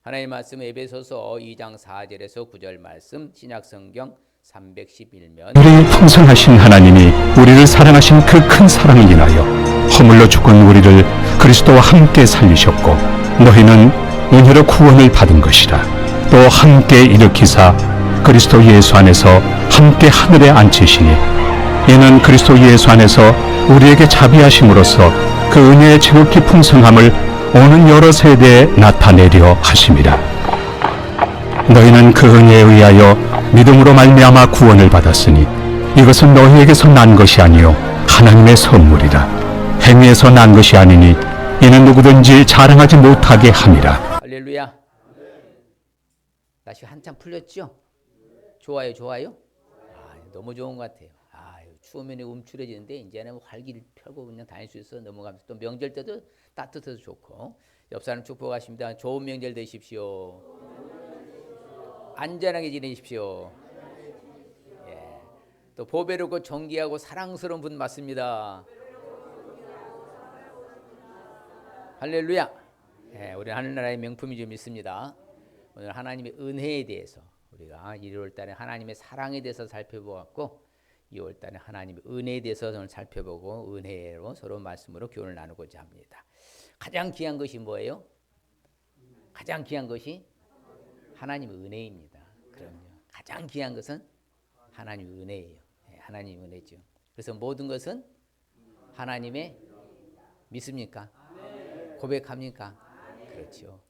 하나님 말씀 에베소서 2장 4절에서 9절 말씀 신약성경 311면 우리 풍성하신 하나님이 우리를 사랑하신 그 큰 사랑을 인하여 허물로 죽은 우리를 그리스도와 함께 살리셨고 너희는 은혜로 구원을 받은 것이라. 또 함께 일으키사 그리스도 예수 안에서 함께 하늘에 앉히시니 이는 그리스도 예수 안에서 우리에게 자비하심으로써 그 은혜의 지극히 풍성함을 오는 여러 세대에 나타내려 하심이라. 너희는 그 은혜에 의하여 믿음으로 말미암아 구원을 받았으니 이것은 너희에게서 난 것이 아니요 하나님의 선물이라. 행위에서 난 것이 아니니 이는 누구든지 자랑하지 못하게 함이라. 할렐루야. 날씨 한참 풀렸죠? 좋아요, 좋아요? 너무 좋은 것 같아요. 추우면 움츠러지는데 이제는 활기를 펴고 그냥 다닐 수 있어 넘어가면서 또 명절 때도 따뜻해서 좋고. 옆 사람 축복하십니다. 좋은 명절 되십시오. 안전하게 지내십시오. 예. 또 보배롭고 존귀하고 사랑스러운 분 맞습니다. 할렐루야. 예, 우리 하늘나라의 명품이 좀 있습니다. 오늘 하나님의 은혜에 대해서 우리가 1월 달에 하나님의 사랑에 대해서 살펴보았고 2월 달에 하나님의 은혜에 대해서 오늘 살펴보고 은혜로 서로 말씀으로 교훈을 나누고자 합니다. 가장 귀한 것이 뭐예요? 가장 귀한 것이 하나님의 은혜입니다. 그럼요. 가장 귀한 것은 하나님의 은혜예요. 하나님의 은혜죠. 그래서 모든 것은 하나님의 믿습니까? 고백합니까? 그렇죠.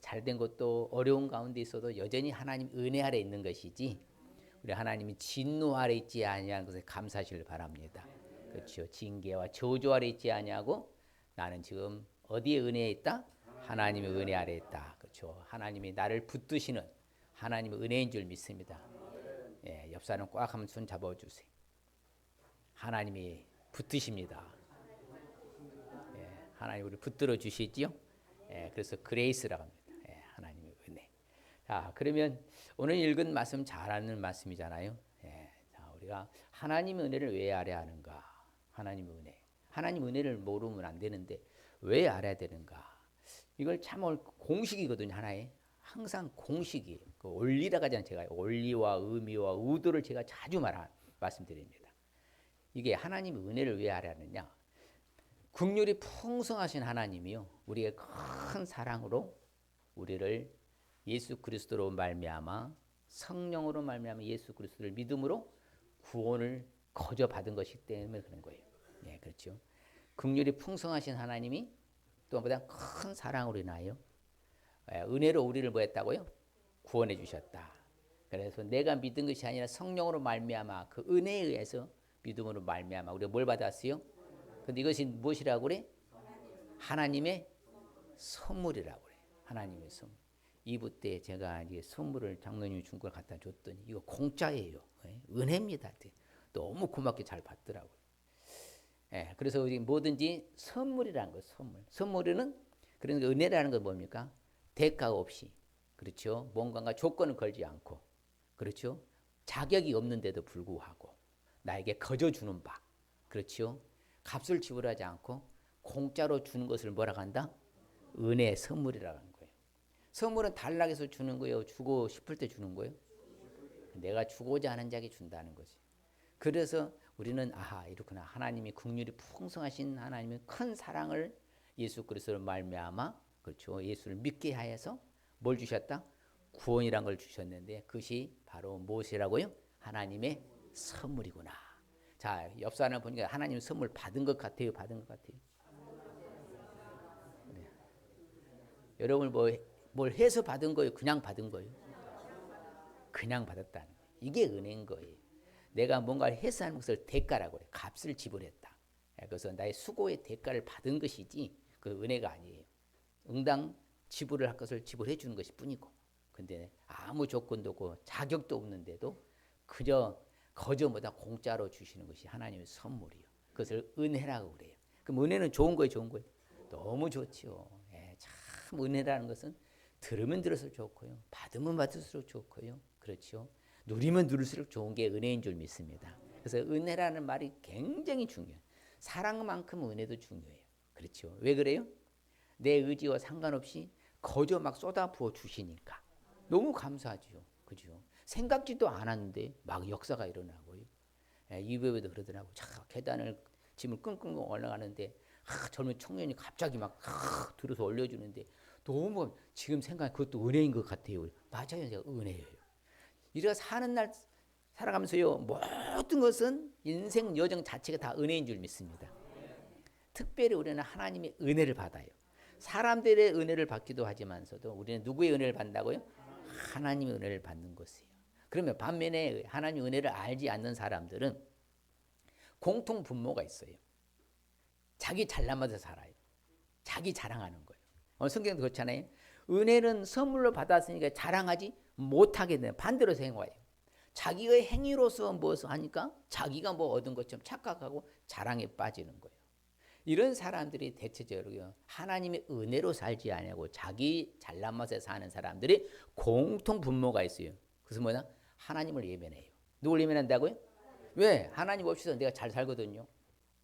잘된 것도 어려운 가운데 있어도 여전히 하나님 은혜 아래 있는 것이지 우리 하나님이 진노 아래 있지 아니하는 것에 감사하시길 바랍니다. 그렇죠. 징계와 저주 아래 있지 아니하고 나는 지금 어디에 은혜에 있다? 하나님의 은혜 아래 있다. 그렇죠. 하나님이 나를 붙드시는 하나님의 은혜인 줄 믿습니다. 예, 옆 사람 꽉 한번 손 잡아주세요. 하나님이 붙드십니다. 예, 하나님 우리 붙들어 주시지요. 예, 그래서 그레이스라고 합니다. 예, 하나님의 은혜. 자, 그러면 오늘 읽은 말씀 잘 아는 말씀이잖아요. 예, 자, 우리가 하나님의 은혜를 왜 알아야 하는가? 하나님의 은혜. 하나님 은혜를 모르면 안 되는데 왜 알아야 되는가? 이걸 참 공식이거든요. 하나의 항상 공식이에요. 그 원리라고 하잖아요. 제가 원리와 의미와 의도를 제가 자주 말씀드립니다. 이게 하나님의 은혜를 왜 알아야 하느냐? 긍휼이 풍성하신 하나님이요, 우리의 큰 사랑으로 우리를 예수 그리스도로 말미암아 성령으로 말미암아 예수 그리스도를 믿음으로 구원을 거저 받은 것이기 때문에 그런 거예요. 예, 그렇죠. 긍휼이 풍성하신 하나님이 또 보다 큰 사랑으로 인하여 은혜로 우리를 뭐 했다고요? 구원해 주셨다. 그래서 내가 믿은 것이 아니라 성령으로 말미암아 그 은혜에 의해서 믿음으로 말미암아 우리가 뭘 받았어요? 근데 이것이 무엇이라고 그래? 하나님의 선물이라고 그래. 하나님의 선물. 2부 때 제가 이제 선물을 장로님이 준 걸 갖다 줬더니 이거 공짜예요. 은혜입니다. 너무 고맙게 잘 받더라고요. 예, 그래서 우리 뭐든지 선물이라는 거, 선물. 선물은 그러니까 은혜라는 건 뭡니까? 대가 없이, 그렇죠. 뭔가가 조건을 걸지 않고, 그렇죠. 자격이 없는데도 불구하고 나에게 거저 주는 바, 그렇죠. 값을 지불하지 않고 공짜로 주는 것을 뭐라고 한다? 은혜의 선물이라고 하는 거예요. 선물은 달라고 해서 주는 거예요? 주고 싶을 때 주는 거예요? 내가 주고자 하는 자에게 준다는 거지. 그래서 우리는 이렇구나. 하나님이 긍휼이 풍성하신 하나님의 큰 사랑을 예수 그리스도로 말미암아, 그렇죠. 예수를 믿게 하여서 뭘 주셨다? 구원이란 걸 주셨는데 그것이 바로 무엇이라고요? 하나님의 선물이구나. 자, 옆 사람 보니까 하나님 선물 받은 것 같아요? 받은 것 같아요? 네. 여러분 뭘 해서 받은 거예요? 그냥 받은 거예요? 그냥 받았다는 거예요. 이게 은혜인 거예요. 내가 뭔가를 해서 하는 것을 대가라고 해요. 값을 지불했다. 그래서 나의 수고의 대가를 받은 것이지 그 은혜가 아니에요. 응당 지불을 할 것을 지불해 주는 것이 뿐이고, 근데 아무 조건도 없고 자격도 없는데도 거저 뭐다 공짜로 주시는 것이 하나님의 선물이요. 그것을 은혜라고 그래요. 그럼 은혜는 좋은 거예요, 좋은 거예요? 너무 좋죠. 예, 참 은혜라는 것은 들으면 들을수록 좋고요, 받으면 받을수록 좋고요, 그렇죠. 누리면 누릴수록 좋은 게 은혜인 줄 믿습니다. 그래서 은혜라는 말이 굉장히 중요해요. 사랑만큼 은혜도 중요해요. 그렇죠. 왜 그래요? 내 의지와 상관없이 거저 막 쏟아 부어 주시니까 너무 감사하죠. 그죠? 생각지도 않았는데 막 역사가 일어나고요. 예, 이브에도 그러더라고. 자, 계단을 짐을 끙끙 올라가는데 젊은 청년이 갑자기 막 들어서 올려주는데 너무 지금 생각 그것도 은혜인 것 같아요. 맞아요, 제가 은혜예요. 우리가 사는 날 살아가면서요 모든 것은 인생 여정 자체가 다 은혜인 줄 믿습니다. 특별히 우리는 하나님의 은혜를 받아요. 사람들의 은혜를 받기도 하지만서도 우리는 누구의 은혜를 받는다고요? 하나님의 은혜를 받는 것이에요. 그러면 반면에 하나님의 은혜를 알지 않는 사람들은 공통 분모가 있어요. 자기 잘남아서 살아요. 자기 자랑하는 거예요. 성경도 그렇잖아요. 은혜는 선물로 받았으니까 자랑하지 못하게 되는 반대로 생각해요. 자기의 행위로서 무엇을 하니까 자기가 뭐 얻은 것처럼 착각하고 자랑에 빠지는 거예요. 이런 사람들이 대체적으로 하나님의 은혜로 살지 않고 자기 잘난 맛에 사는 사람들이 공통 분모가 있어요. 그래서 뭐냐? 하나님을 예면해요. 누굴 예면한다고요? 왜? 하나님 없이도 내가 잘 살거든요.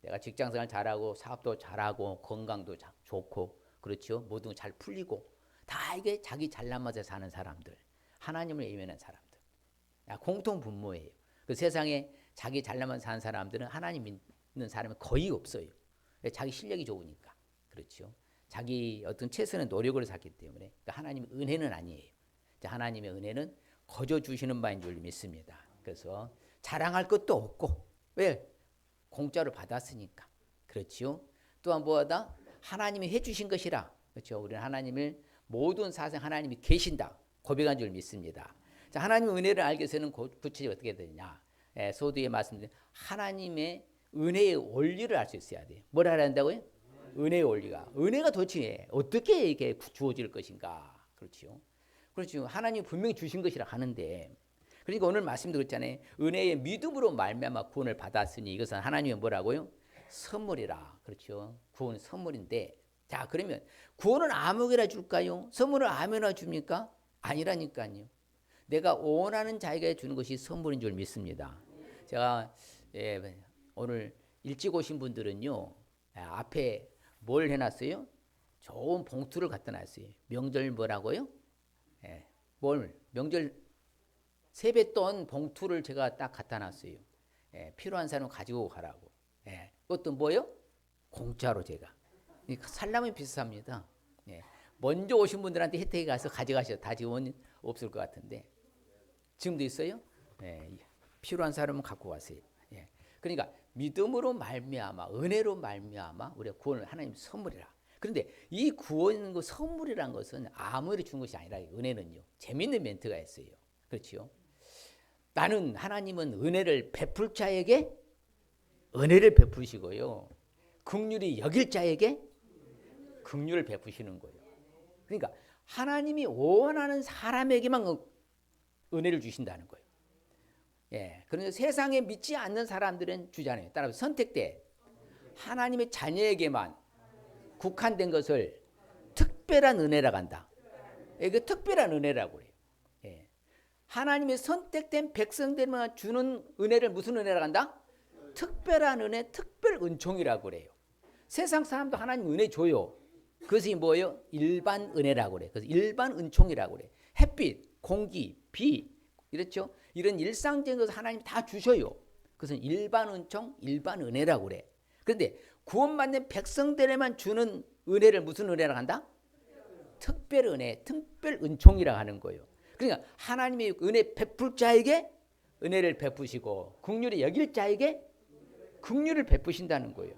내가 직장생활 잘하고 사업도 잘하고 건강도 좋고 그렇죠. 모든 거 잘 풀리고 다 이게 자기 잘난 맛에 사는 사람들, 하나님을 예면한 사람들. 공통 분모예요. 그 세상에 자기 잘난 맛에 사는 사람들은 하나님 믿는 사람이 거의 없어요. 자기 실력이 좋으니까. 그렇죠. 자기 어떤 최선의 노력을 샀기 때문에. 그러니까 하나님의 은혜는 아니에요. 하나님의 은혜는 거저 주시는 바인 줄 믿습니다. 그래서 자랑할 것도 없고 왜? 공짜로 받았으니까. 그렇죠. 또한 무엇보다 하나님이 해주신 것이라. 그렇죠. 우리는 하나님을 모든 사상 하나님이 계신다 고백한 줄 믿습니다. 자, 하나님의 은혜를 알기 위해서는 구체적으로 어떻게 되느냐? 소두에 말씀드린 하나님의 은혜의 원리를 알 수 있어야 돼요. 뭘 알아야 한다고요? 은혜의 원리가. 은혜가 도대체 어떻게 이게 주어질 것인가? 그렇죠. 그렇죠. 하나님이 분명히 주신 것이라 하는데, 그러니까 오늘 말씀도 그렇잖아요. 은혜의 믿음으로 말미암아 구원을 받았으니 이것은 하나님의 뭐라고요? 선물이라. 그렇죠. 구원은 선물인데, 자 그러면 구원은 아무에게나 줄까요? 선물을 아무나 줍니까? 아니라니까요. 내가 원하는 자에게 주는 것이 선물인 줄 믿습니다. 제가 오늘 일찍 오신 분들은요 앞에 뭘 해놨어요? 좋은 봉투를 갖다 놨어요. 명절 뭐라고요? 명절 세뱃돈 봉투를 제가 딱 갖다 놨어요. 필요한 사람 가지고 가라고. 그것도 뭐요? 공짜로 제가. 살려면 비쌉니다. 먼저 오신 분들한테 혜택이 가서 가져가셔도 다 지원 없을 것 같은데 지금도 있어요? 필요한 사람은 갖고 가세요. 그러니까 믿음으로 말미암아 은혜로 말미암아 우리가 구원을 하나님 선물이라. 그런데 이 구원 그 선물이란 것은 아무리 준 것이 아니라 은혜는요. 재밌는 멘트가 있어요. 그렇죠? 나는 하나님은 은혜를 베풀 자에게 은혜를 베푸시고요. 긍휼히 여길 자에게 긍휼을 베푸시는 거예요. 그러니까 하나님이 원하는 사람에게만 은혜를 주신다는 거예요. 그런데 세상에 믿지 않는 사람들은 주잖아요. 따라서 선택돼 하나님의 자녀에게만 국한된 것을 특별한 은혜라고 한다. 그 특별한 은혜라고 그래요. 하나님의 선택된 백성들만 주는 은혜를 무슨 은혜라고 한다? 특별한 은혜, 특별 은총이라고 그래요. 세상 사람도 하나님 은혜 줘요. 그것이 뭐예요? 일반 은혜라고 그래요. 그래서 일반 은총이라고 그래요. 햇빛, 공기, 비, 이렇죠? 이런 일상적인 것을 하나님 다 주셔요. 그것은 일반 은총, 일반 은혜라고 그래. 그런데 구원받는 백성들에만 주는 은혜를 무슨 은혜라고 한다? 특별 은혜, 특별 은총이라고 하는 거예요. 그러니까 하나님의 은혜 베풀 자에게 은혜를 베푸시고 긍휼히 여길 자에게 긍휼을 베푸신다는 거예요.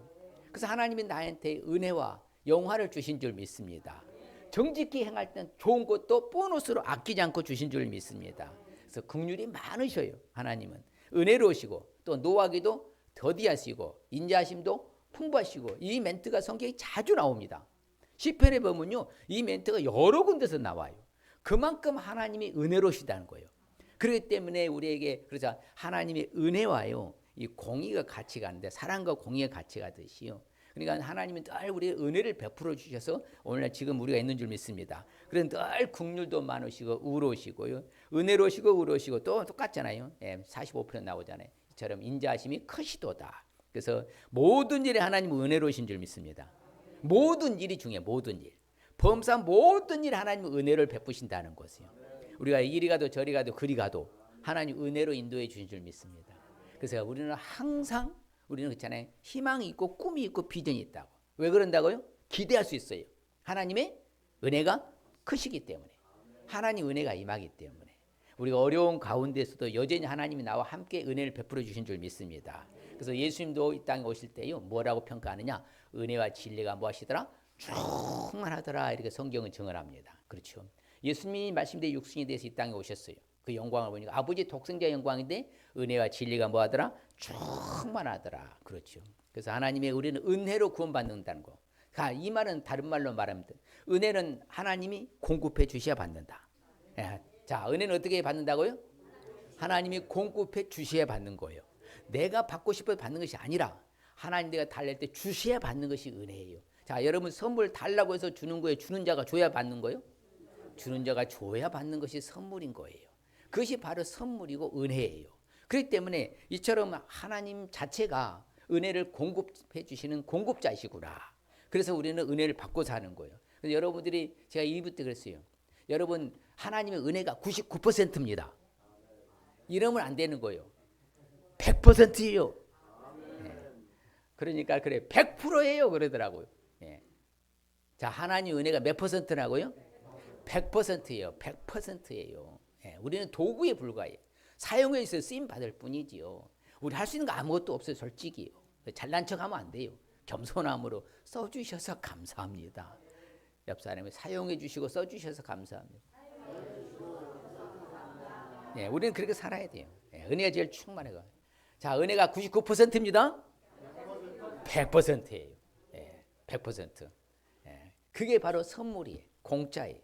그래서 하나님이 나한테 은혜와 영화를 주신 줄 믿습니다. 정직히 행할 땐 좋은 것도 보너스로 아끼지 않고 주신 줄 믿습니다. 그래서 긍휼이 많으셔요. 하나님은 은혜로우시고 또 노하기도 더디하시고 인자하심도 풍부하시고 이 멘트가 성경에 자주 나옵니다. 시편에 보면요 이 멘트가 여러 군데서 나와요. 그만큼 하나님이 은혜로우시다는 거예요. 그렇기 때문에 우리에게 그래서 하나님의 은혜와요 이 공의가 같이 가는데 사랑과 공의가 같이 가듯이요. 그러니까 하나님은 늘 우리의 은혜를 베풀어 주셔서 오늘날 지금 우리가 있는 줄 믿습니다. 그래서 늘 긍휼도 많으시고 의로우시고요. 은혜로우시고 의로우시고 또 똑같잖아요. 45% 나오잖아요. 이처럼 인자하심이 크시도다. 그래서 모든 일에 하나님은 은혜로우신 줄 믿습니다. 모든 일이 중요해요. 모든 일. 범사 모든 일 하나님 은혜를 베푸신다는 것이요. 우리가 이리 가도 저리 가도 그리 가도 하나님 은혜로 인도해 주신 줄 믿습니다. 그래서 우리는 항상 우리는 그렇잖아요. 희망이 있고 꿈이 있고 비전이 있다고. 왜 그런다고요? 기대할 수 있어요. 하나님의 은혜가 크시기 때문에. 하나님 은혜가 임하기 때문에. 우리가 어려운 가운데서도 여전히 하나님이 나와 함께 은혜를 베풀어 주신 줄 믿습니다. 그래서 예수님도 이 땅에 오실 때요. 뭐라고 평가하느냐? 은혜와 진리가 무엇이더라? 충만하더라. 이렇게 성경은 증언합니다. 그렇죠. 예수님이 말씀대로 육신이 돼서 이 땅에 오셨어요. 그 영광을 보니까 아버지 독생자 영광인데 은혜와 진리가 뭐하더라? 충만하더라. 그렇죠. 그래서 하나님의 우리는 은혜로 구원받는다는 거. 이 말은 다른 말로 말하면 은혜는 하나님이 공급해 주셔야 받는다. 자, 은혜는 어떻게 받는다고요? 하나님이 공급해 주셔야 받는 거예요. 내가 받고 싶어서 받는 것이 아니라 하나님 내가 달랠 때 주셔야 받는 것이 은혜예요. 자, 여러분 선물 달라고 해서 주는 거예요? 주는 자가 줘야 받는 거예요? 주는 자가 줘야 받는 것이 선물인 거예요. 그것이 바로 선물이고 은혜예요. 그렇기 때문에 이처럼 하나님 자체가 은혜를 공급해 주시는 공급자이시구나. 그래서 우리는 은혜를 받고 사는 거예요. 그래서 여러분들이 제가 2부 때 그랬어요. 여러분 하나님의 은혜가 99%입니다. 이러면 안 되는 거예요. 100%예요. 그러니까 그래 100%예요 그러더라고요. 자, 하나님 은혜가 몇 %라고요? 100%예요. 100%예요. 우리는 도구에 불과해요. 사용해 있어 쓰임 받을 뿐이지요. 우리 할 수 있는 거 아무것도 없어요. 솔직히요. 잘난 척하면 안 돼요. 겸손함으로 써주셔서 감사합니다. 옆 사람이 사용해 주시고 써주셔서 감사합니다. 우리는 그렇게 살아야 돼요. 은혜가 제일 충만해요. 자, 은혜가 99%입니다. 100%예요. 100%. 그게 바로 선물이에요. 공짜예요.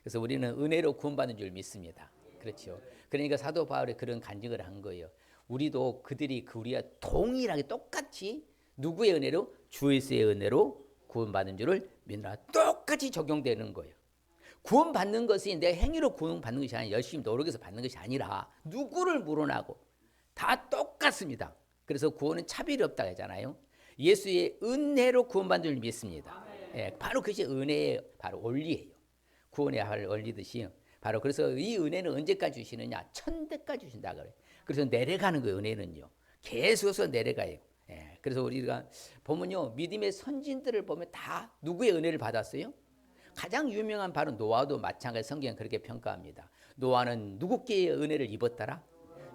그래서 우리는 은혜로 구원받는 줄 믿습니다. 그렇죠. 그러니까 사도 바울이 그런 간증을 한 거예요. 우리도 그들이 우리와 동일하게 똑같이 누구의 은혜로? 주 예수의 은혜로 구원받는 줄을 믿으라. 똑같이 적용되는 거예요. 구원받는 것이 내 행위로 구원받는 것이 아니라 열심히 노력해서 받는 것이 아니라 누구를 물어나고 다 똑같습니다. 그래서 구원은 차별이 없다고 하잖아요. 예수의 은혜로 구원받는 줄 믿습니다. 바로 그것이 은혜의 바로 원리예요. 구원의 원리듯이 바로 그래서 이 은혜는 언제까지 주시느냐? 천대까지 주신다 그래요. 그래서 내려가는 거예요. 은혜는요. 계속해서 내려가요. 그래서 우리가 보면요, 믿음의 선진들을 보면 다 누구의 은혜를 받았어요? 가장 유명한 바로 노아도 마찬가지 성경은 그렇게 평가합니다. 노아는 누구께 은혜를 입었더라?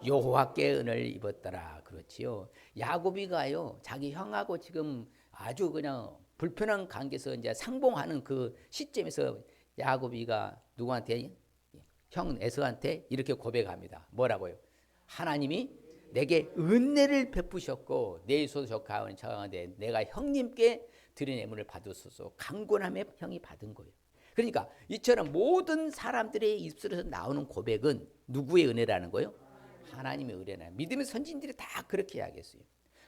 여호와께 은혜를 입었더라. 그렇지요. 야곱이가요, 자기 형하고 지금 아주 그냥 불편한 관계에서 이제 상봉하는 그 시점에서 야곱이가 누구한테? 형 에서한테 이렇게 고백합니다. 뭐라고요? 하나님이 내게 은혜를 베푸셨고 내 소속 가운데 처하는데 내가 형님께 드린 예물을 받으소서. 강권함에 형이 받은 거예요. 그러니까 이처럼 모든 사람들의 입술에서 나오는 고백은 누구의 은혜라는 거예요? 하나님의 은혜라. 믿음의 선진들이 다 그렇게 이야기했어요.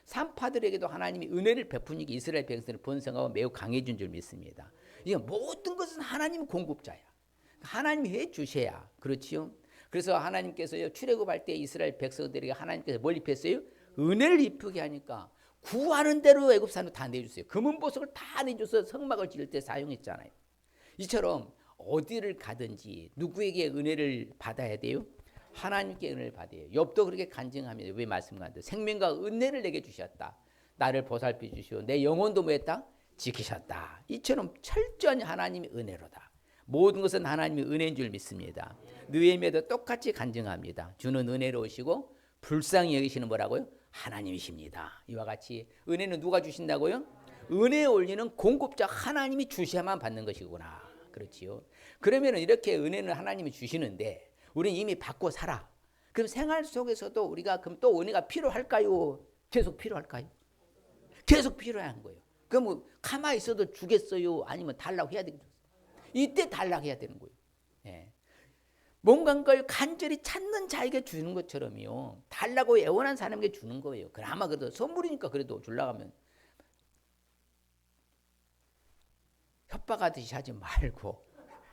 산파들에게도 하나님이 은혜를 베푸니까 이스라엘 백성을 번성하고 매우 강해진 줄 믿습니다. 이게 모든 것은 하나님 공급자야. 하나님이 해 주셔야. 그렇지요? 그래서 하나님께서요, 출애굽할 때 이스라엘 백성들에게 하나님께서 뭘 입혔어요? 은혜를 입히게 하니까 구하는 대로 애굽 산으로 다 내주세요. 금은 보석을 다 내줘서 성막을 지을 때 사용했잖아요. 이처럼 어디를 가든지 누구에게 은혜를 받아야 돼요? 하나님께 은혜를 받아요. 욥도 그렇게 간증합니다. 왜 말씀하는데 생명과 은혜를 내게 주셨다. 나를 보살펴 주시오. 내 영혼도 뭐했다? 지키셨다. 이처럼 철저한 하나님의 은혜로다. 모든 것은 하나님의 은혜인 줄 믿습니다. 느헤미야도 똑같이 간증합니다. 주는 은혜로우시고 불쌍히 여기시는 뭐라고요? 하나님이십니다. 이와 같이 은혜는 누가 주신다고요? 은혜에 올리는 공급자 하나님이 주셔야만 받는 것이구나. 그렇지요. 그러면 이렇게 은혜는 하나님이 주시는데 우리는 이미 받고 살아. 그럼 생활 속에서도 우리가 그럼 또 은혜가 필요할까요? 계속 필요할까요? 계속 필요한 거예요. 그럼 뭐 가만히 있어도 주겠어요? 아니면 달라고 해야 되겠어요? 이때 달라고 해야 되는 거예요. 뭔가 걸 간절히 찾는 자에게 주는 것처럼요. 달라고 애원한 사람에게 주는 거예요. 그나마 그래도 선물이니까 그래도 주려고 하면 협박하듯이 하지 말고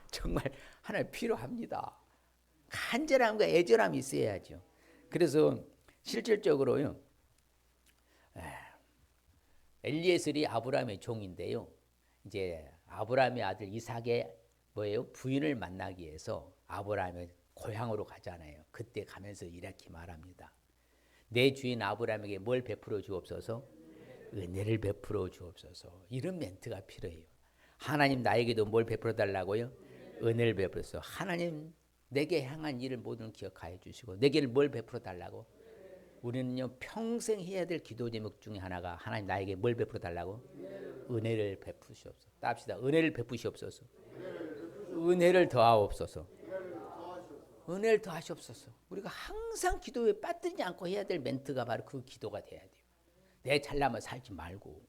정말 하나 필요합니다. 간절함과 애절함이 있어야죠. 그래서 실질적으로요, 엘리에셀이 아브라함의 종인데요. 이제 아브라함의 아들 이삭의 뭐예요? 부인을 만나기 위해서 아브라함의 고향으로 가잖아요. 그때 가면서 이렇게 말합니다. 내 주인 아브라함에게 뭘 베풀어 주옵소서? 은혜를 베풀어 주옵소서. 이런 멘트가 필요해요. 하나님 나에게도 뭘 베풀어 달라고요? 은혜를 베풀어서 하나님 내게 향한 일을 모든 기억하여 주시고 내게 뭘 베풀어 달라고? 우리는요 평생 해야 될 기도 제목 중에 하나가 하나님 나에게 뭘 베풀어 달라고? 은혜를 베푸시옵소서. 따합시다. 은혜를 베푸시옵소서. 은혜를 더하옵소서. 은혜를 더하시옵소서. 우리가 항상 기도에 빠뜨리지 않고 해야 될 멘트가 바로 그 기도가 돼야 돼요. 내 잘나면 살지 말고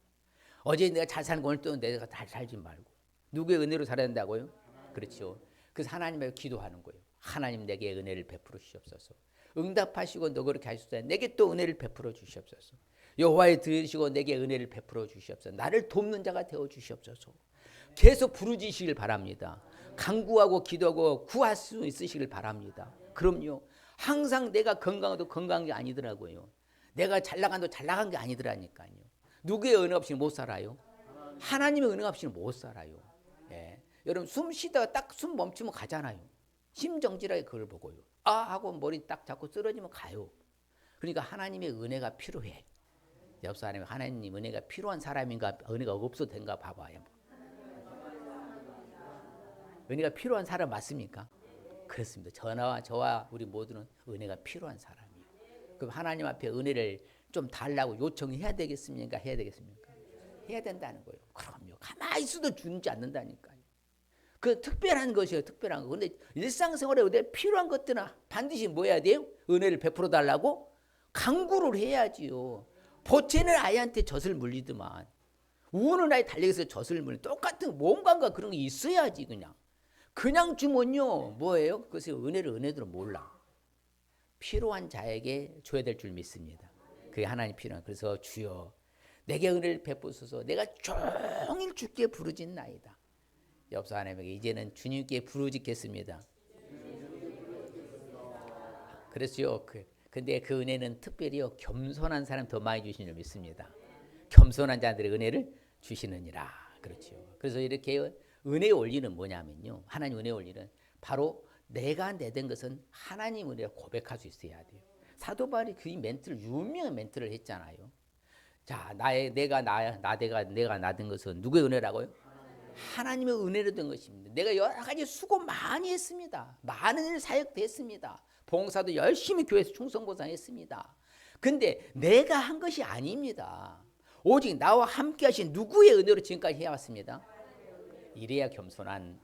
어제 내가 잘 사는 거 오늘 또 내가 잘 살지 말고 누구의 은혜로 살아야 된다고요? 그렇죠. 그래서 하나님에게 기도하는 거예요. 하나님 내게 은혜를 베풀어 주시옵소서. 응답하시고 너 그렇게 하시옵소서. 내게 또 은혜를 베풀어 주시옵소서. 여호와의 들으시고 내게 은혜를 베풀어 주시옵소서. 나를 돕는 자가 되어 주시옵소서. 계속 부르짖으시길 바랍니다. 간구하고 기도하고 구할 수 있으시길 바랍니다. 그럼요. 항상 내가 건강해도 건강한 게 아니더라고요. 내가 잘 나간도 잘 나간 게 아니더라니까요. 누구의 은혜 없이는 못 살아요? 하나님의 은혜 없이는 못 살아요. 예. 여러분 숨 쉬다가 딱 숨 멈추면 가잖아요. 심정지하게 그걸 보고요. 아 하고 머리 딱 잡고 쓰러지면 가요. 그러니까 하나님의 은혜가 필요해. 옆 사람이 하나님 은혜가 필요한 사람인가 은혜가 없어도 된가 봐봐요. 은혜가 필요한 사람 맞습니까? 그렇습니다. 저와 우리 모두는 은혜가 필요한 사람이에요. 그럼 하나님 앞에 은혜를 좀 달라고 요청해야 되겠습니까? 해야 되겠습니까? 해야 된다는 거예요. 그럼요. 가만히 있어도 주지 않는다니까요. 그 특별한 것이에요. 특별한 거. 근데 일상생활에 은혜 필요한 것들은 반드시 뭐 해야 돼요? 은혜를 베풀어 달라고 간구를 해야지요. 보채는 아이한테 젖을 물리더만 우는 아이 달력에서 젖을 물리 똑같은 뭔가 그런 게 있어야지. 그냥 주면요 뭐예요? 그것이 은혜대로 몰라. 필요한 자에게 줘야 될 줄 믿습니다. 그게 하나님 필요한. 그래서 주여 내게 은혜를 베푸소서. 내가 종일 주께 부르짖나이다. 옆 사람에게 이제는 주님께 부르짖겠습니다. 그렇죠. 근데 그 은혜는 특별히요 겸손한 사람 더 많이 주시는 줄 믿습니다. 겸손한 자들의 은혜를 주시느니라. 그렇죠. 그래서 이렇게 은혜 올리는 뭐냐면요. 하나님 은혜 올리는 바로 내가 내된 것은 하나님 은혜를 고백할 수 있어야 돼요. 사도 바울이 그 멘트를 유명한 멘트를 했잖아요. 자, 내가 나된 것은 누구의 은혜라고요? 하나님의 은혜로 된 것입니다. 내가 여러 가지 수고 많이 했습니다. 많은 일 사역됐습니다. 봉사도 열심히 교회에서 충성보상했습니다. 근데 내가 한 것이 아닙니다. 오직 나와 함께 하신 누구의 은혜로 지금까지 해왔습니다. 이래야 겸손한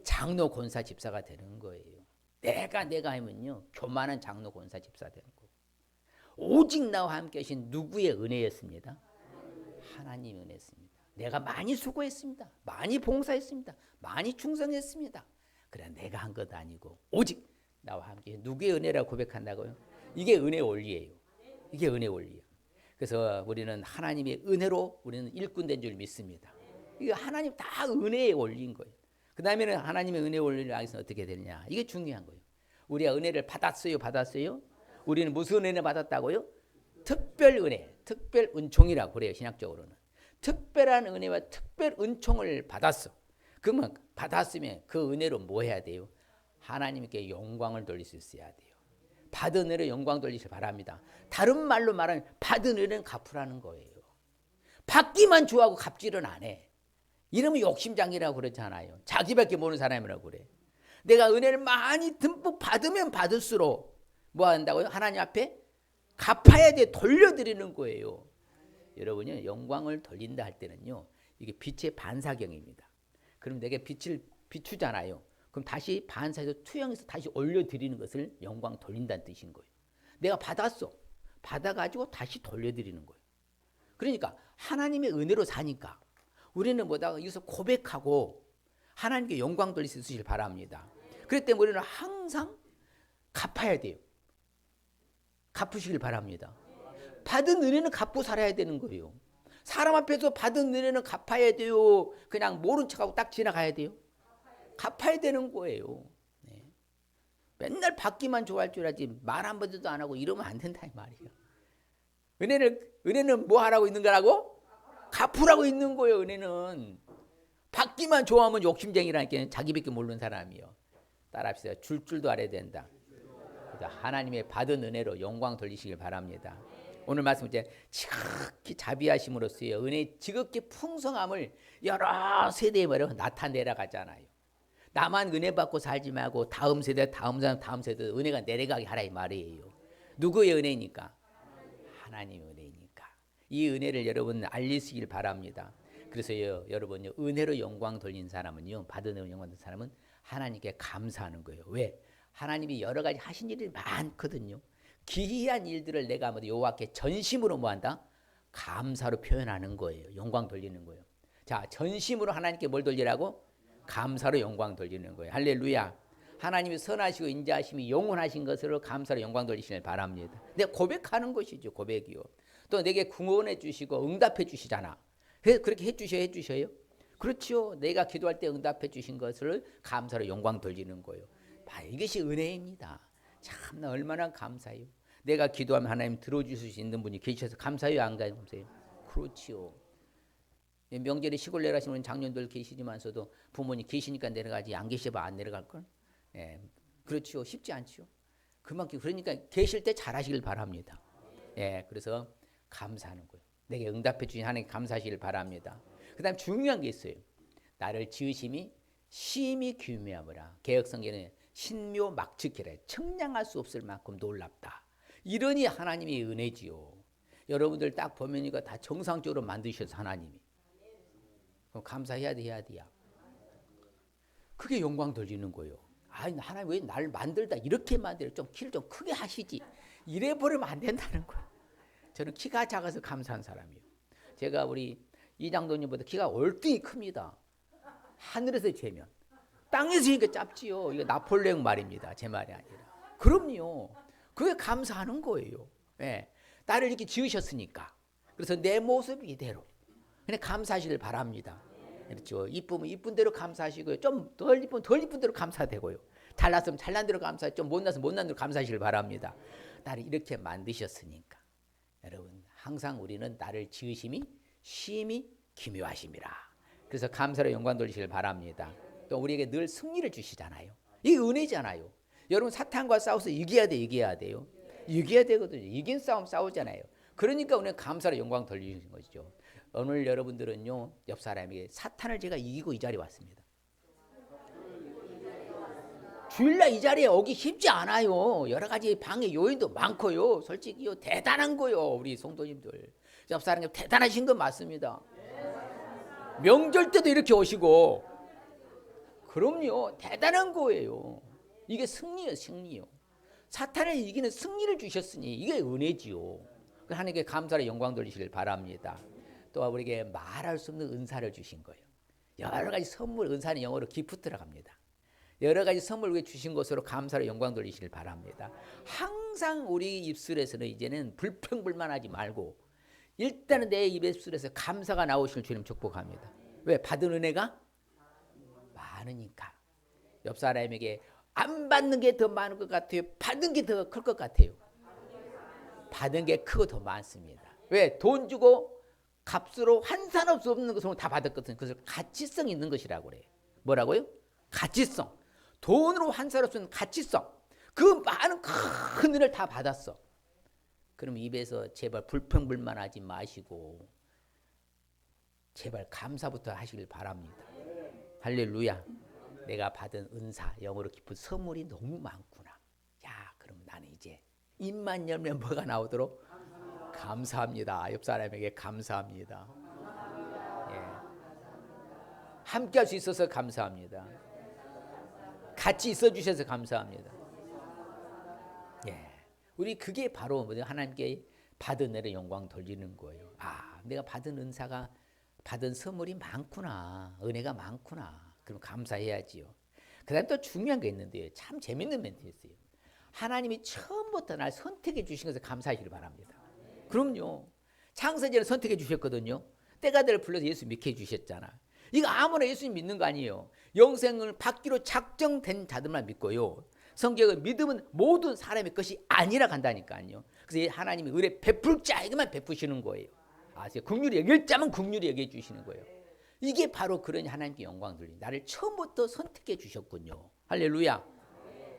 장로 권사 집사가 되는 거예요. 내가 하면요 교만한 장로 권사 집사 되는 거예요. 오직 나와 함께 하신 누구의 은혜였습니다. 하나님의 은혜였습니다. 내가 많이 수고했습니다. 많이 봉사했습니다. 많이 충성했습니다. 그래 내가 한 것도 아니고 오직 나와 함께 누구의 은혜라고 고백한다고요? 이게 은혜 원리예요. 이게 은혜 원리예요. 그래서 우리는 하나님의 은혜로 우리는 일꾼 된 줄 믿습니다. 이게 하나님 다 은혜에 올린 거예요. 그 다음에는 하나님의 은혜 올리는 악에서 어떻게 되느냐. 이게 중요한 거예요. 우리가 은혜를 받았어요? 우리는 무슨 은혜를 받았다고요? 특별 은혜, 특별 은총이라고 그래요. 신학적으로는. 특별한 은혜와 특별 은총을 받았어. 그러면 받았으면 그 은혜로 뭐 해야 돼요? 하나님께 영광을 돌릴 수 있어야 돼요. 받은 은혜로 영광 돌리시기 바랍니다. 다른 말로 말하면 받은 은혜는 갚으라는 거예요. 받기만 좋아하고 갚지는 안 해. 이러면 욕심장이라고 그러잖아요. 자기밖에 모르는 사람이라고 그래. 내가 은혜를 많이 듬뿍 받으면 받을수록 뭐 한다고요? 하나님 앞에 갚아야 돼. 돌려드리는 거예요. 여러분이 영광을 돌린다 할 때는요. 이게 빛의 반사경입니다. 그럼 내가 빛을 비추잖아요. 그럼 다시 반사해서 투영해서 다시 올려드리는 것을 영광 돌린다는 뜻인 거예요. 내가 받았어. 받아가지고 다시 돌려드리는 거예요. 그러니까 하나님의 은혜로 사니까 우리는 뭐다 여기서 고백하고 하나님께 영광 돌릴 수 있으시길 바랍니다. 그렇기 때문에 우리는 항상 갚아야 돼요. 갚으시길 바랍니다. 받은 은혜는 갚고 살아야 되는 거예요. 사람 앞에서 받은 은혜는 갚아야 돼요. 그냥 모른 척하고 딱 지나가야 돼요. 갚아야 되는 거예요. 네. 맨날 받기만 좋아할 줄 알지 말 한마디도 안 하고 이러면 안 된다 이 말이에요. 은혜는 뭐 하라고 있는 거라고? 갚으라고 있는 거예요. 은혜는 받기만 좋아하면 욕심쟁이라니까 자기밖에 모르는 사람이요. 따라합시다. 줄 줄도 알아야 된다. 하나님의 받은 은혜로 영광 돌리시길 바랍니다. 오늘 말씀 이제 지극히 자비하심으로써요 은혜의 지극히 풍성함을 여러 세대에 나타내려 가잖아요. 나만 은혜 받고 살지 말고 다음 세대 다음 세대 은혜가 내려가게 하라 이 말이에요. 누구의 은혜니까? 하나님의 은혜니까. 이 은혜를 여러분 알리시길 바랍니다. 그래서요 여러분요 은혜로 영광 돌린 사람은요 받은 은혜 영광 돌린 사람은 하나님께 감사하는 거예요. 왜? 하나님이 여러 가지 하신 일이 많거든요. 기이한 일들을 내가 여호와께 전심으로 뭐한다? 감사로 표현하는 거예요. 영광 돌리는 거예요. 자, 전심으로 하나님께 뭘 돌리라고? 감사로 영광 돌리는 거예요. 할렐루야. 하나님이 선하시고 인자하심이 영원하신 것으로 감사로 영광 돌리시길 바랍니다. 내가 고백하는 것이죠. 고백이요. 또 내게 궁원해 주시고 응답해 주시잖아. 그렇게 해 주셔요? 그렇죠. 내가 기도할 때 응답해 주신 것을 감사로 영광 돌리는 거예요. 이것이 은혜입니다. 참나 얼마나 감사해요. 내가 기도하면 하나님 들어주실 수 있는 분이 계셔서 감사해요, 안 감사해요? 그렇지요. 명절에 시골 내려가시는 장년들 계시지만서도 부모님 계시니까 내려가지 안 계셔봐 안 내려갈 걸? 예, 그렇지요. 쉽지 않지요. 그만큼 그러니까 계실 때 잘하시길 바랍니다. 예, 그래서 감사하는 거예요. 내게 응답해 주신 하나님 감사하시길 바랍니다. 그다음 중요한 게 있어요. 나를 지으심이 심히 기묘하더라. 개역성경에 신묘 막측이래. 청량할 수 없을 만큼 놀랍다. 이러니 하나님의 은혜지요. 여러분들 딱 보면 이거 다 정상적으로 만드셔서 하나님이. 그럼 감사해야 돼, 해야 돼야. 그게 영광 돌리는 거예요. 하나님 왜 나를 만들다 이렇게 만들어 좀 키를 좀 크게 하시지. 이래 버리면 안 된다는 거예요. 저는 키가 작아서 감사한 사람이에요. 제가 우리 이장도님보다 키가 월등히 큽니다. 하늘에서 재면. 땅에서 이게 짧지요. 이거 나폴레옹 말입니다. 제 말이 아니라. 그럼요. 그게 감사하는 거예요. 예. 나를 이렇게 지으셨으니까. 그래서 내 모습 이대로. 그냥 감사하시길 바랍니다. 그렇죠. 이쁘면 이쁜 대로 감사하시고요. 좀 덜 이쁘면 덜 이쁜 대로 감사되고요. 잘났으면 잘난 대로 감사하시고 좀 못났으면 못난 대로 감사하시길 바랍니다. 나를 이렇게 만드셨으니까. 여러분 항상 우리는 나를 지으심이 심히 기묘하심이라. 그래서 감사로 영광 돌리시길 바랍니다. 또 우리에게 늘 승리를 주시잖아요. 이 은혜잖아요. 여러분 사탄과 싸워서 이겨야 돼요. 이겨야 되거든요. 이긴 싸움 싸우잖아요. 그러니까 우리는 감사로 영광 돌리는 것이죠. 오늘 여러분들은요 옆 사람에게 사탄을 제가 이기고 이 자리에 왔습니다. 주일날 이 자리에 오기 쉽지 않아요. 여러 가지 방해 요인도 많고요. 솔직히요 대단한 거요. 우리 성도님들 옆 사람이 대단하신 건 맞습니다. 명절 때도 이렇게 오시고 그럼요 대단한 거예요. 이게 승리요. 사탄을 이기는 승리를 주셨으니 이게 은혜지요. 하나님께 감사로 영광 돌리시길 바랍니다. 또 우리에게 말할 수 없는 은사를 주신 거예요. 여러 가지 선물, 은사는 영어로 기프트라고 합니다. 여러 가지 선물 우리에게 주신 것으로 감사로 영광 돌리시길 바랍니다. 항상 우리 입술에서는 이제는 불평불만하지 말고 일단은 내 입술에서 감사가 나오시길 주님 축복합니다. 왜? 받은 은혜가 많으니까. 옆 사람에게 안 받는 게 더 많은 것 같아요? 받은 게 더 클 것 같아요? 받은 게 크고 더 많습니다. 왜? 돈 주고 값으로 환산할 수 없는 것을 다 받았거든요. 그래서 가치성 있는 것이라고 그래요. 뭐라고요? 가치성. 돈으로 환산할 수 없는 가치성. 그 많은 큰 은혜를 다 받았어. 그럼 입에서 제발 불평불만하지 마시고 제발 감사부터 하시길 바랍니다. 할렐루야. 내가 받은 은사, 영어로 깊은 선물이 너무 많구나. 야, 그럼 나는 이제 입만 열면 뭐가 나오도록? 감사합니다. 옆 사람에게 감사합니다. 예. 함께 할 수 있어서 감사합니다. 같이 있어 주셔서 감사합니다. 예. 우리 그게 바로 하나님께 받은 은혜를 영광 돌리는 거예요. 아, 내가 받은 은사가 받은 선물이 많구나. 은혜가 많구나. 그럼 감사해야지요. 그다음 또 중요한 게 있는데요. 참 재밌는 멘트 있어요. 하나님이 처음부터 날 선택해 주신 것을 감사하시길 바랍니다. 그럼요. 창세전에 선택해 주셨거든요. 때가 되를 불러서 예수 믿게 해주셨잖아. 이거 아무나 예수님 믿는 거 아니에요. 영생을 받기로 작정된 자들만 믿고요. 성경은 믿음은 모든 사람의 것이 아니라 간다니까요. 그래서 하나님이 은혜 베풀 자에게만 베푸시는 거예요. 아세요? 긍휼히 여길 자면 긍휼히 여겨 주시는 거예요. 이게 바로 그런 하나님께 영광 돌리는, 나를 처음부터 선택해 주셨군요. 할렐루야.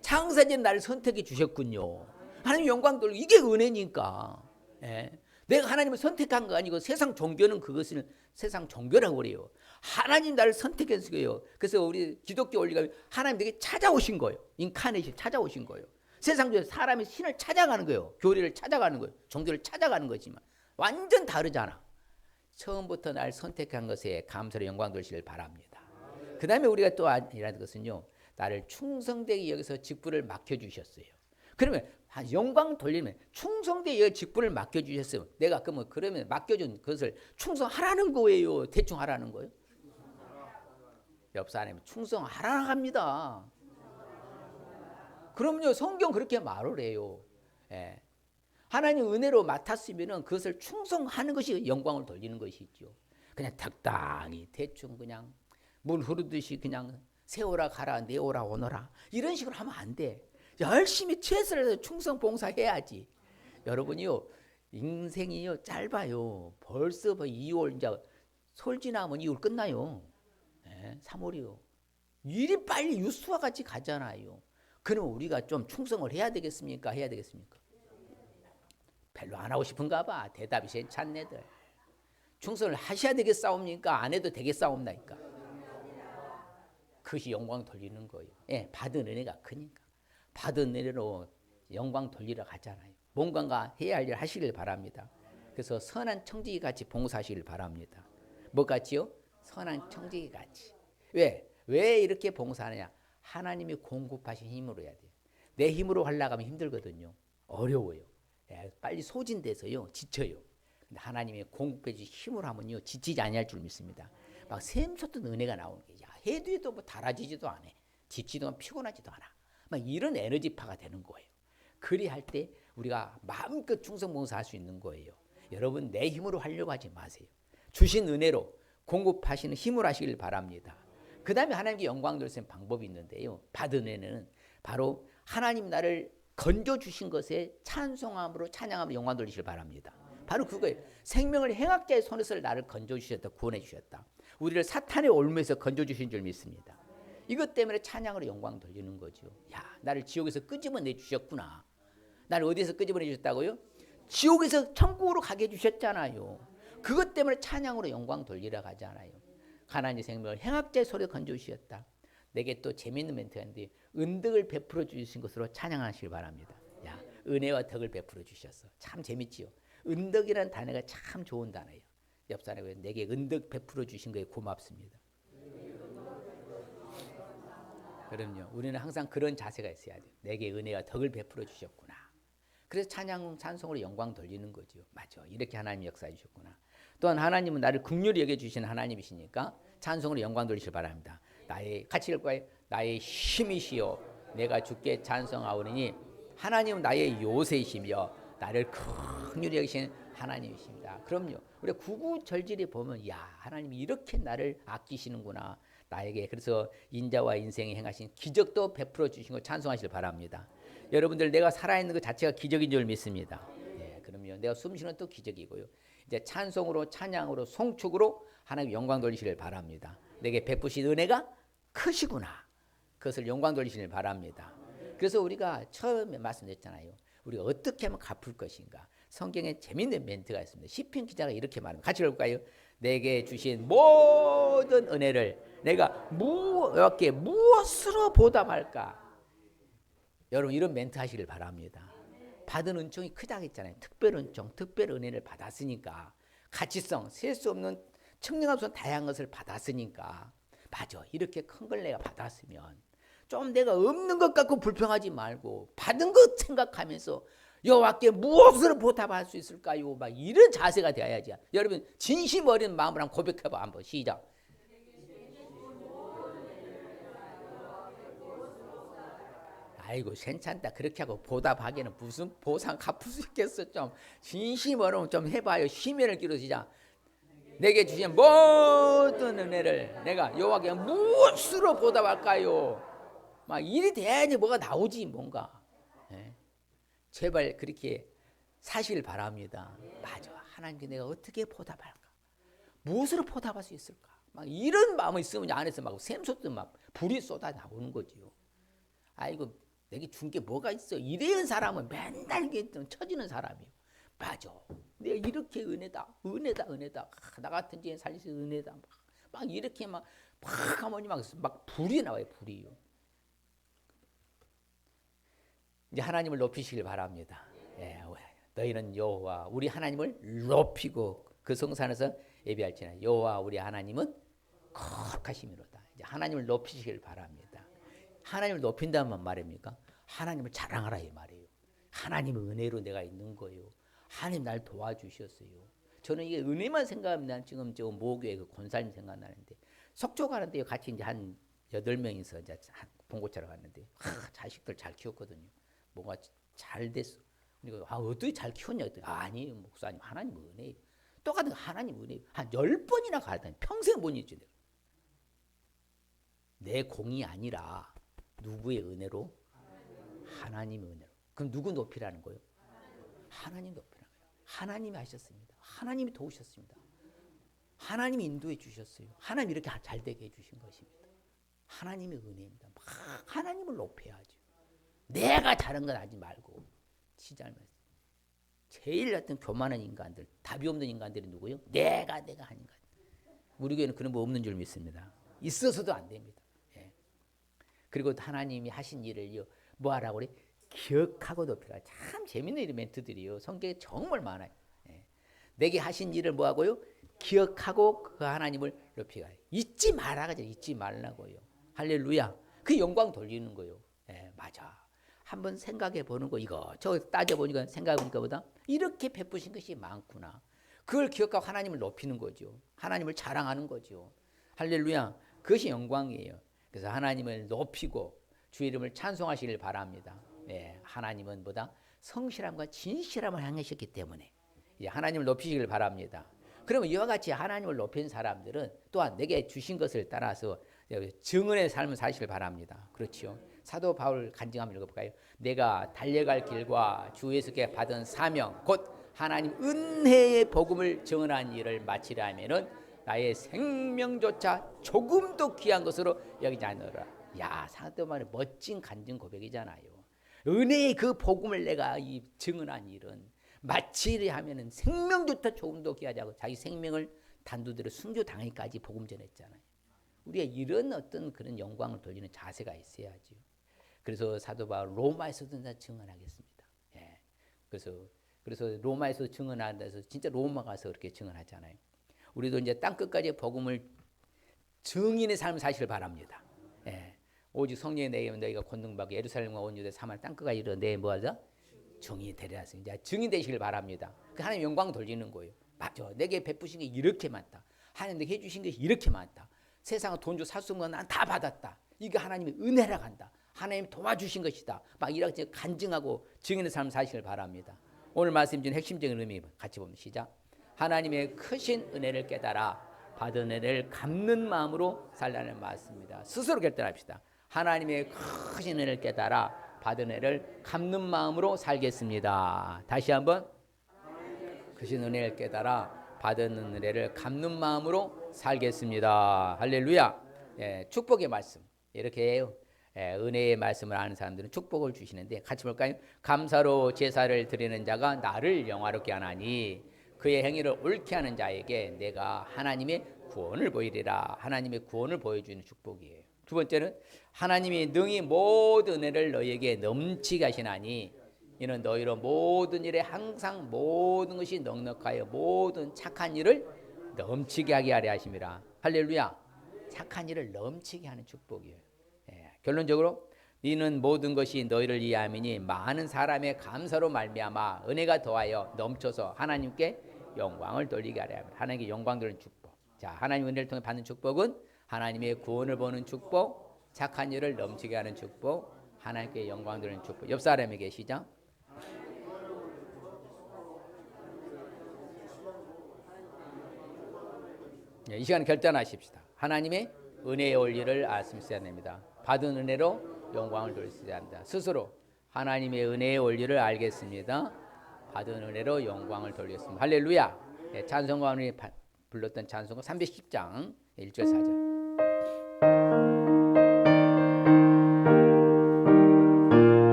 창세전 나를 선택해 주셨군요. 하나님 영광 돌리고, 이게 은혜니까. 예. 내가 하나님을 선택한 거 아니고 세상 종교는 그것을 세상 종교라고 그래요. 하나님 나를 선택했어요. 그래서 우리 기독교 원리가 하나님 내게 찾아오신 거예요. 인카네이션 찾아오신 거예요. 세상적으로 사람이 신을 찾아가는 거예요. 교리를 찾아가는 거예요. 종교를 찾아가는 거지만 완전 다르잖아. 처음부터 날 선택한 것에 감사로 영광 돌리시길 바랍니다. 그 다음에 우리가 또 아니라는 것은요, 나를 충성되게 여기서 직분을 맡겨주셨어요. 그러면 영광 돌리면 충성되게 직분을 맡겨주셨어요. 내가 그러면 맡겨준 것을 충성하라는 거예요, 대충 하라는 거예요? 옆 사람이 충성하라고 합니다. 그럼요, 성경 그렇게 말을 해요. 예. 하나님 은혜로 맡았으면 그것을 충성하는 것이 영광을 돌리는 것이죠. 그냥 적당히 대충 그냥 물 흐르듯이 그냥 세오라 가라 내오라 오너라 이런 식으로 하면 안 돼. 열심히 최선을 해서 충성 봉사해야지. 여러분이요, 인생이요 짧아요. 벌써 2월 이제 설 지나면 2월 끝나요. 3월이요. 일이 빨리 유수와 같이 가잖아요. 그럼 우리가 좀 충성을 해야 되겠습니까? 해야 되겠습니까? 별로 안 하고 싶은가 봐. 대답이 괜찮네들. 충성을 하셔야 되겠사옵니까? 안 해도 되겠사옵나이까? 그것이 영광 돌리는 거예요. 예, 받은 은혜가 크니까. 받은 은혜로 영광 돌리러 가잖아요. 뭔가 해야 할 일 하시길 바랍니다. 그래서 선한 청지기 같이 봉사하시길 바랍니다. 뭐 같이요? 선한 청지기 같이. 왜 이렇게 봉사하느냐? 하나님이 공급하신 힘으로 해야 돼요. 내 힘으로 하려고 하면 힘들거든요. 어려워요. 빨리 소진돼서요, 지쳐요. 근데 하나님이 공급해 주신 힘으로 하면요, 지치지 아니할 줄 믿습니다. 막 샘솟던 은혜가 나오는 거예요. 해도 해도 뭐 달아지지도 않아. 지치도 않아, 피곤하지도 않아. 막 이런 에너지파가 되는 거예요. 그리 할 때 우리가 마음껏 충성봉사할 수 있는 거예요. 여러분, 내 힘으로 하려고 하지 마세요. 주신 은혜로 공급하시는 힘으로 하시길 바랍니다. 그 다음에 하나님께 영광 돌리는 방법이 있는데요, 받은 은혜는 바로 하나님 나를 건져주신 것에 찬송함으로 찬양함으로 영광 돌리시길 바랍니다. 바로 그거예요. 생명을 행악자의 손에서 나를 건져주셨다, 구원해 주셨다. 우리를 사탄의 올무에서 건져주신 줄 믿습니다. 이것 때문에 찬양으로 영광 돌리는 거죠. 야, 나를 지옥에서 끄집어내 주셨구나. 나를 어디에서 끄집어내 주셨다고요? 지옥에서 천국으로 가게 해주셨잖아요. 그것 때문에 찬양으로 영광 돌리러 가잖아요. 가난의 생명을 행악자의 손에 건져주셨다. 내게 또 재미있는 멘트가 있는데, 은덕을 베풀어 주신 것으로 찬양하시길 바랍니다. 야, 은혜와 덕을 베풀어 주셨어. 참 재밌지요. 은덕이라는 단어가 참 좋은 단어예요. 옆 사람에게 내게 은덕 베풀어 주신 거에 고맙습니다. 그럼요. 우리는 항상 그런 자세가 있어야 돼요. 내게 은혜와 덕을 베풀어 주셨구나. 그래서 찬송으로 영광 돌리는 거죠. 맞아, 이렇게 하나님 역사해 주셨구나. 또한 하나님은 나를 긍휼히 여겨주시는 하나님이시니까 찬송으로 영광 돌리시길 바랍니다. 같이 읽을까요? 나의 힘이시여 내가 주께 찬송하오니 하나님은 나의 요새이시며 나를 긍휼히 여기시는 하나님이십니다. 그럼요. 우리 구구절절히 보면, 야, 하나님이 이렇게 나를 아끼시는구나. 나에게 그래서 인자와 인생에 행하신 기적도 베풀어 주신 걸 찬송하시길 바랍니다. 여러분들, 내가 살아있는 것 자체가 기적인 줄 믿습니다. 예, 그럼요. 내가 숨쉬는 것도 기적이고요. 이제 찬송으로, 찬양으로, 송축으로 하나님 영광 돌리시길 바랍니다. 내게 베푸신 은혜가 크시구나. 그것을 영광 돌리시길 바랍니다. 그래서 우리가 처음에 말씀드렸잖아요. 우리가 어떻게 하면 갚을 것인가. 성경에 재밌는 멘트가 있습니다. 시편 기자가 이렇게 말합니다. 같이 읽을까요? 내게 주신 모든 은혜를 내가 무엇으로 보답할까? 여러분, 이런 멘트 하시길 바랍니다. 받은 은총이 크다고 했잖아요. 특별 은총, 특별 은혜를 받았으니까, 가치성, 셀 수 없는 측량할 수 없는 다양한 것을 받았으니까, 맞아, 이렇게 큰 걸 내가 받았으면 좀 내가 없는 것 갖고 불평하지 말고 받은 것 생각하면서 여호와께 무엇으로 보답할 수 있을까요? 막 이런 자세가 되어야지. 여러분, 진심 어린 마음으로 한번 고백해봐. 한번 시작. 아이고, 괜찮다. 그렇게 하고 보답하기에는 무슨 보상 갚을 수 있겠어. 좀 진심 어려움 좀 해봐요. 심혈을 기울여 시작. 내게 주신 모든 은혜를 내가 여호와께 무엇으로 보답할까요? 막 일이 돼야지 뭐가 나오지, 뭔가. 네. 제발 그렇게 사실 바랍니다. 맞아, 하나님께 내가 어떻게 보답할까? 무엇으로 보답할 수 있을까? 막 이런 마음이 있으면 안에서 막 샘솟듯 막 불이 쏟아 나오는 거지요. 아이고 내게 준 게 뭐가 있어? 이런 사람은 맨날 처지는 사람이요. 맞아. 내가 이렇게 은혜다. 나 같은 죄인 살릴 수 있는 은혜다. 막 이렇게 막 하모니 막 불이 나와요. 불이요. 이제 하나님을 높이시길 바랍니다. 예, 너희는 여호와 우리 하나님을 높이고 그 성산에서 예배할지나 여호와 우리 하나님은 거룩하심이로다. 이제 하나님을 높이시길 바랍니다. 하나님을 높인다는 말입니까? 하나님을 자랑하라 이 말이에요. 하나님의 은혜로 내가 있는 거예요. 하나님 날 도와주셨어요. 저는 이게 은혜만 생각하면 난 지금 저 모교회 그 권사님 생각나는데 석조 가는데 같이 이제 한 8명이서 이제 봉고차로 갔는데 자식들 잘 키웠거든요. 뭔가 잘 됐어. 그러니까 어떻게 잘 키웠냐 했더니 아니 목사님 하나님 은혜예요. 똑같은 하나님 은혜예요. 한 10번이나 가다니 평생 못 잊지 내가. 내 공이 아니라 누구의 은혜로? 하나님의 은혜로. 그럼 누구 높이라는 거예요? 하나님 높이라는 거예요. 하나님이 하셨습니다. 하나님이 도우셨습니다. 하나님이 인도해 주셨어요. 하나님 이렇게 잘 되게 해주신 것입니다. 하나님의 은혜입니다. 막 하나님을 높여야죠. 내가 잘한 건 하지 말고 진짜 제일 어떤 교만한 인간들, 답이 없는 인간들이 누구예요? 내가 한 인간. 우리 교회는 그런 거 없는 줄 믿습니다. 있어서도 안 됩니다. 예. 그리고 하나님이 하신 일을 뭐 하라고 그래? 기억하고 높이라. 참 재밌는 이 멘트들이요. 성경에 정말 많아요. 예. 내게 하신 일을 뭐 하고요? 기억하고 그 하나님을 높이라. 잊지 말아가지고 잊지 말라고요. 할렐루야. 그 영광 돌리는 거요. 예, 맞아. 한번 생각해 보는 거 이거 저 따져보니까 생각해 보니까 보다 이렇게 베푸신 것이 많구나. 그걸 기억하고 하나님을 높이는 거죠. 하나님을 자랑하는 거죠. 할렐루야. 그것이 영광이에요. 그래서 하나님을 높이고 주 이름을 찬송하시길 바랍니다. 예, 하나님은 보다 성실함과 진실함을 향하셨기 때문에 이제 하나님을 높이시길 바랍니다. 그러면 이와 같이 하나님을 높인 사람들은 또한 내게 주신 것을 따라서 증언의 삶을 사시길 바랍니다. 그렇죠. 사도 바울 간증 한번 읽어볼까요? 내가 달려갈 길과 주 예수께 받은 사명 곧 하나님 은혜의 복음을 증언한 일을 마치려 하면은 나의 생명조차 조금도 귀한 것으로 여기지 않으라. 야, 사도 바울의 멋진 간증 고백이잖아요. 은혜의 그 복음을 내가 이 증언한 일은 마치려 하면은 생명조차 조금도 귀하지 않고 자기 생명을 단두대로 순교당하기까지 복음 전했잖아요. 우리가 이런 어떤 그런 영광을 돌리는 자세가 있어야죠. 그래서 사도 바울 로마에서도 다 증언하겠습니다. 예. 그래서 로마에서 증언한다 해서 진짜 로마 가서 그렇게 증언하잖아요. 우리도 이제 땅 끝까지 복음을 증인의 삶을 사시길 바랍니다. 예. 오직 성령의 내게 너희가 권능받고 예루살렘과 온 유대 사마리아 땅 끝까지 이르러 내 뭐하자? 증인이 되리라서 이제 증인 되시길 바랍니다. 그 하나님 영광 돌리는 거예요. 맞아. 내게 베푸신 게 이렇게 많다. 하나님 내게 해주신 것이 이렇게 많다. 세상은 돈 주 살 수 없는 건 난 다 받았다. 이게 하나님의 은혜라 간다. 하나님 도와주신 것이다. 막 이렇게 간증하고 증인의 삶을 사시길 바랍니다. 오늘 말씀 중 핵심적인 의미 같이 보면 시작. 하나님의 크신 은혜를 깨달아 받은 은혜를 갚는 마음으로 살라는 말씀입니다. 스스로 결단합시다. 하나님의 크신 은혜를 깨달아 받은 은혜를 갚는 마음으로 살겠습니다. 다시 한번 크신 은혜를 깨달아 받은 은혜를 갚는 마음으로 살겠습니다. 할렐루야. 예, 축복의 말씀 이렇게 해요. 예, 은혜의 말씀을 아는 사람들은 축복을 주시는데 같이 볼까요? 감사로 제사를 드리는 자가 나를 영화롭게 하나니 그의 행위를 옳게 하는 자에게 내가 하나님의 구원을 보이리라. 하나님의 구원을 보여주는 축복이에요. 두 번째는 하나님이 능히 모든 은혜를 너희에게 넘치게 하시나니 이는 너희로 모든 일에 항상 모든 것이 넉넉하여 모든 착한 일을 넘치게 하게 하려 하심이라. 할렐루야. 착한 일을 넘치게 하는 축복이에요. 예, 결론적으로 이는 모든 것이 너희를 위함이니 많은 사람의 감사로 말미암아 은혜가 더하여 넘쳐서 하나님께 영광을 돌리게 하려 합니다. 하나님께 영광 돌리는 축복. 자, 하나님 은혜를 통해 받는 축복은 하나님의 구원을 보는 축복, 착한 일을 넘치게 하는 축복, 하나님께 영광 돌리는 축복. 옆 사람에게 시작. 이 시간 결단하십시다. 하나님의 은혜의 원리를 알았으면 됩니다. 받은 은혜로 영광을 돌리셔야 합니다. 스스로 하나님의 은혜의 원리를 알겠습니다. 받은 은혜로 영광을 돌리겠습니다. 할렐루야. 네, 찬송가 오늘 불렀던 찬송가 310장 1절 4절.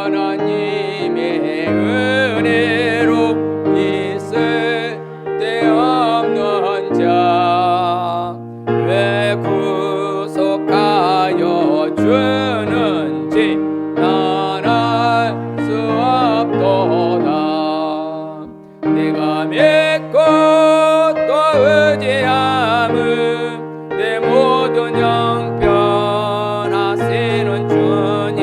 하나님의 은혜로 있을 데 없는 자 왜 구속하여 주는지 난 알 수 없도다. 내가 믿고 또 의지함은 내 모든 형편 하시는 주님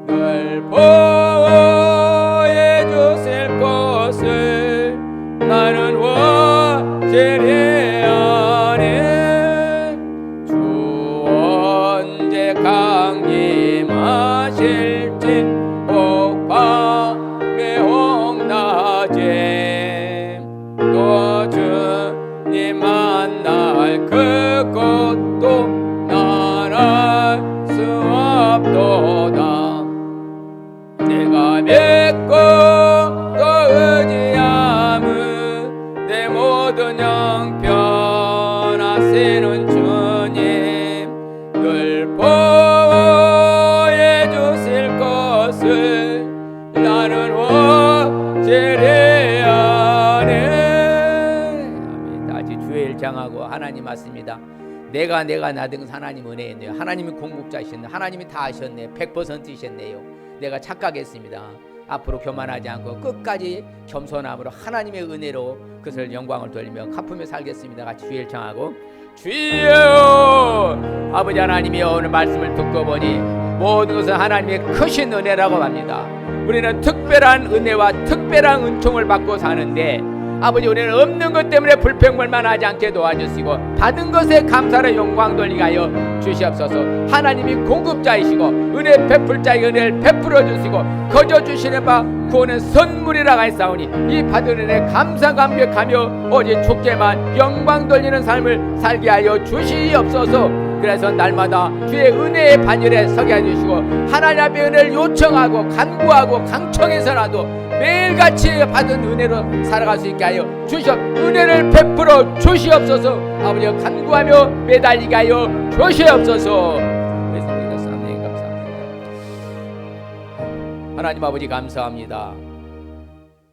늘 보호해 주실 것을 나는 확실히 아네. 주 언제 강림하실지 옥밤의 홍낮에 또 주님 만날 그것도 난 알 수 없도다. 내가 믿고 또 의지함은 내 모든 형편 하시는 주님 늘 보호해 주실 것을 나는 확실히 아네. 아멘. 다시 주의 일장하고 하나님 맞습니다. 내가 나등 하나님 은혜였네요. 하나님이 공급자이셨네요. 하나님이 다 하셨네요. 100%이셨네요. 내가 착각했습니다. 앞으로 교만하지 않고 끝까지 겸손함으로 하나님의 은혜로 그것을 영광을 돌리며 갚으며 살겠습니다. 같이 주의 일장하고 주여 아버지 하나님이여 오늘 말씀을 듣고 보니 모든 것은 하나님의 크신 은혜라고 합니다. 우리는 특별한 은혜와 특별한 은총을 받고 사는데 아버지 우리는 없는 것 때문에 불평불만 하지 않게 도와주시고 받은 것에 감사로 영광 돌리게 하여 주시옵소서. 하나님이 공급자이시고 은혜 베풀자의 은혜를 베풀어 주시고 거저 주시는 바 구원은 선물이라 하였사오니 이 받은 은혜 감사 감격하며 오직 주께만 영광 돌리는 삶을 살게 하여 주시옵소서. 그래서 날마다 주의 은혜의 반열에 서게 해주시고 하나님 앞에 은혜를 요청하고 간구하고 강청해서라도 매일같이 받은 은혜로 살아갈 수 있게 하여 주시옵. 은혜를 베풀어 주시옵소서. 아버지 간구하며 매달리게 하여 주시옵소서. 그래서 우리가 하나님 감사합니다. 하나님 아버지 감사합니다.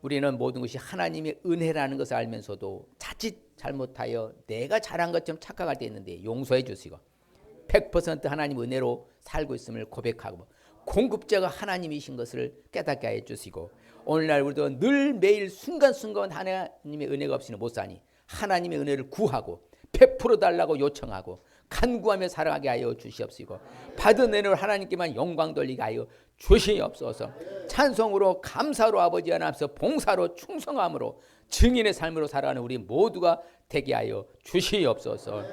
우리는 모든 것이 하나님의 은혜라는 것을 알면서도 자칫 잘못하여 내가 잘한 것처럼 착각할 때 있는데 용서해 주시고 100% 하나님 은혜로 살고 있음을 고백하고 공급자가 하나님이신 것을 깨닫게 해 주시고 오늘날 우리도 늘 매일 순간순간 하나님의 은혜가 없이는 못 사니 하나님의 은혜를 구하고 베풀어 달라고 요청하고 간구하며 살아가게 하여 주시옵시고 받은 은혜를 하나님께만 영광 돌리게 하여 주시옵소서. 찬송으로 감사로 아버지 하나님 앞에서 봉사로 충성함으로 증인의 삶으로 살아가는 우리 모두가 되게 하여 주시옵소서.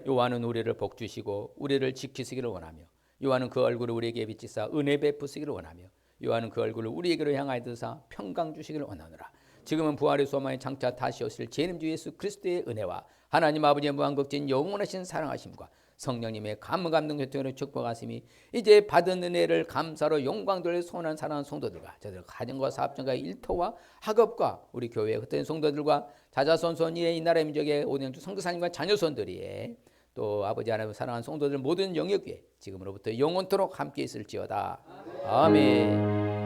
요한은 우리를 복주시고 우리를 지키시기를 원하며 요한은 그 얼굴을 우리에게 비치사 은혜 베푸시기를 원하며 요한은 그 얼굴을 우리에게로 향하여 드사 평강 주시기를 원하노라. 지금은 부활의 소망에 장차 다시 오실 재림주 예수 그리스도의 은혜와 하나님 아버지의 무한극진 영원하신 사랑하심과 성령님의 감감동 교통으로 축복하심이 이제 받은 은혜를 감사로 영광 돌려 소원한 사랑하는 성도들과 저들 가정과 사업장과 일터와 학업과 우리 교회의 흩어진 성도들과 자자손손이의 이 나라의 민족의 오대영주 선교사님과 자녀손들이 또 아버지 하나님 사랑하는 성도들 모든 영역 위에 지금으로부터 영원토록 함께 있을지어다. 아멘.